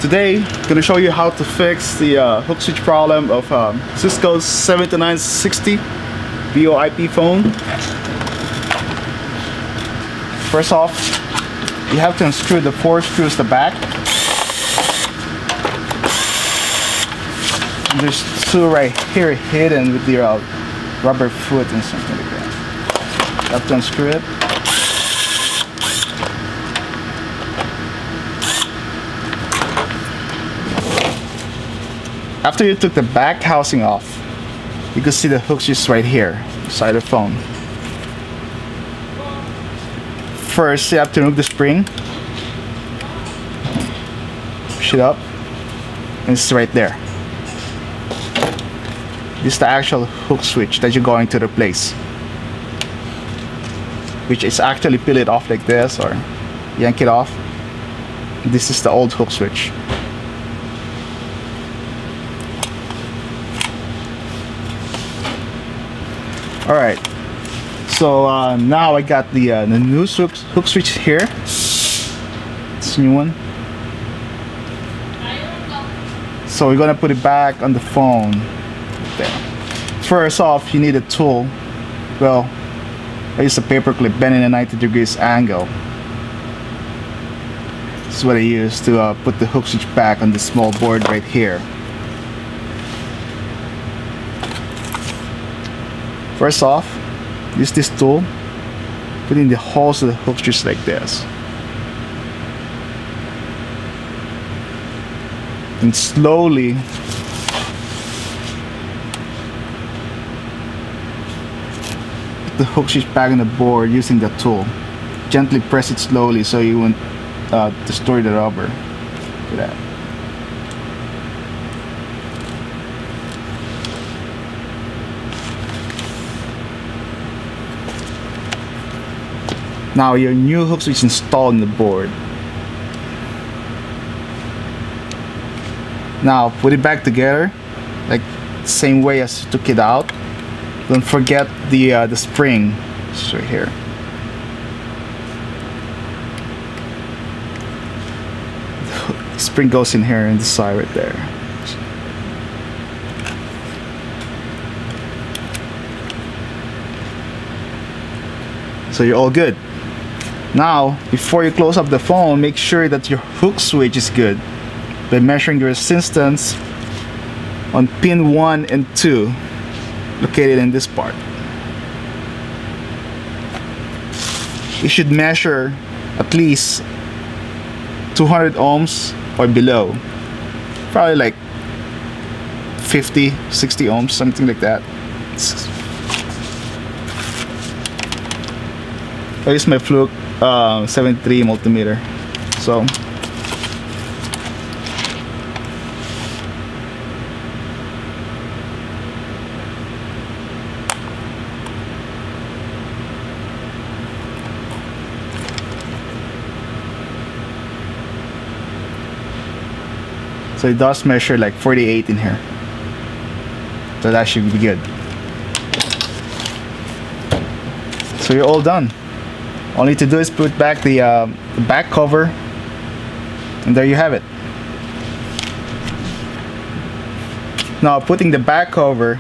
Today, I'm going to show you how to fix the hook switch problem of Cisco's 7960 VoIP phone. First off, you have to unscrew the 4 screws at the back. And there's 2 right here hidden with your rubber foot and something like that. You have to unscrew it. After you took the back housing off, you can see the hook switch right here, beside the phone. First, you have to remove the spring. Push it up, and it's right there. This is the actual hook switch that you're going to replace, which is actually peel it off like this or yank it off. This is the old hook switch. Alright, so now I got the new hook switch here. It's a new one. So we're gonna put it back on the phone. There. First off, you need a tool. Well, I use a paper clip bent in a 90 degrees angle. This is what I use to put the hook switch back on the small board right here. First off, use this tool, put in the holes of the hook switch like this. And slowly put the hook switch back on the board using the tool. Gently press it slowly so you won't destroy the rubber. Look at that. Now your new hook switch is installed on the board. Now put it back together, like the same way as you took it out. Don't forget the spring. It's right here. The spring goes in here and the side right there. So you're all good. Now, before you close up the phone, make sure that your hook switch is good by measuring your resistance on pin 1 and 2 located in this part. You should measure at least 200 ohms or below. Probably like 50, 60 ohms, something like that. I use my Fluke 73 multimeter. So it does measure like 48 in here. So that should be good. So you're all done. All you need to do is put back the back cover, and there you have it. Now putting the back cover,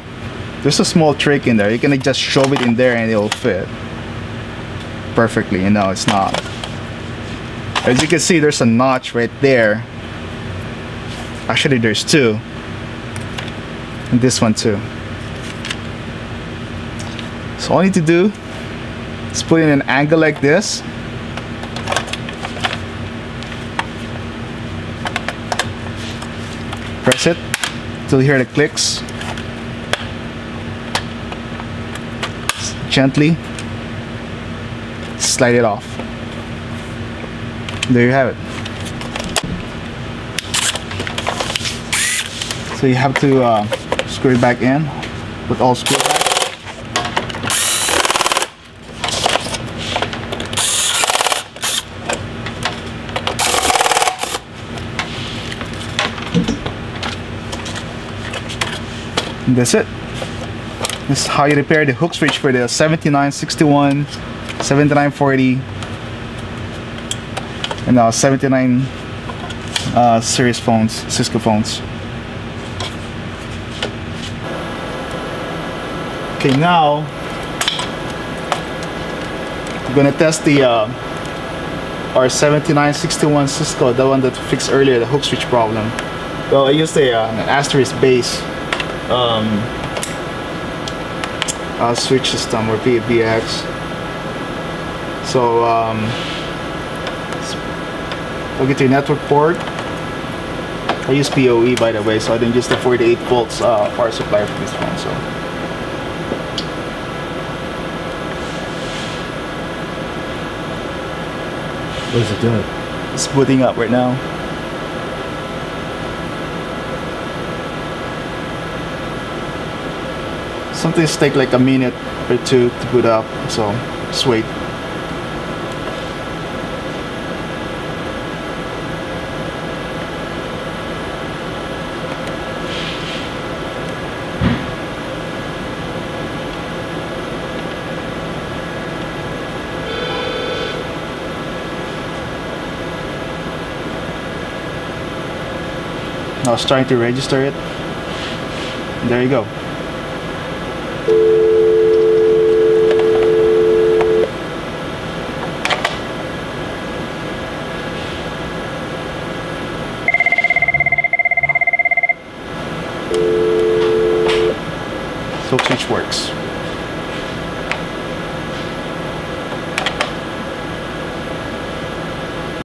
there's a small trick in there. You can just shove it in there and it'll fit perfectly. You know, it's not. As you can see, there's a notch right there. Actually, there's 2, and this one too. So all you need to do is put in an angle like this. Press it till you hear the clicks. Gently slide it off. There you have it. So you have to screw it back in with all screw back. And that's it. This is how you repair the hook switch for the 7961, 7940, and now 7960 series phones, Cisco phones. Okay, now I'm gonna test the R7961 Cisco, the one that we fixed earlier, the hook switch problem. Well, I used an asterisk base switch system or BX. So plug it to your network port. I use PoE, by the way, so I didn't use the 48 volts power supply for this phone. So what is it doing? it's booting up right now. Sometimes take like a minute or two to boot up, so just wait. I was trying to register it. There you go. So switch works.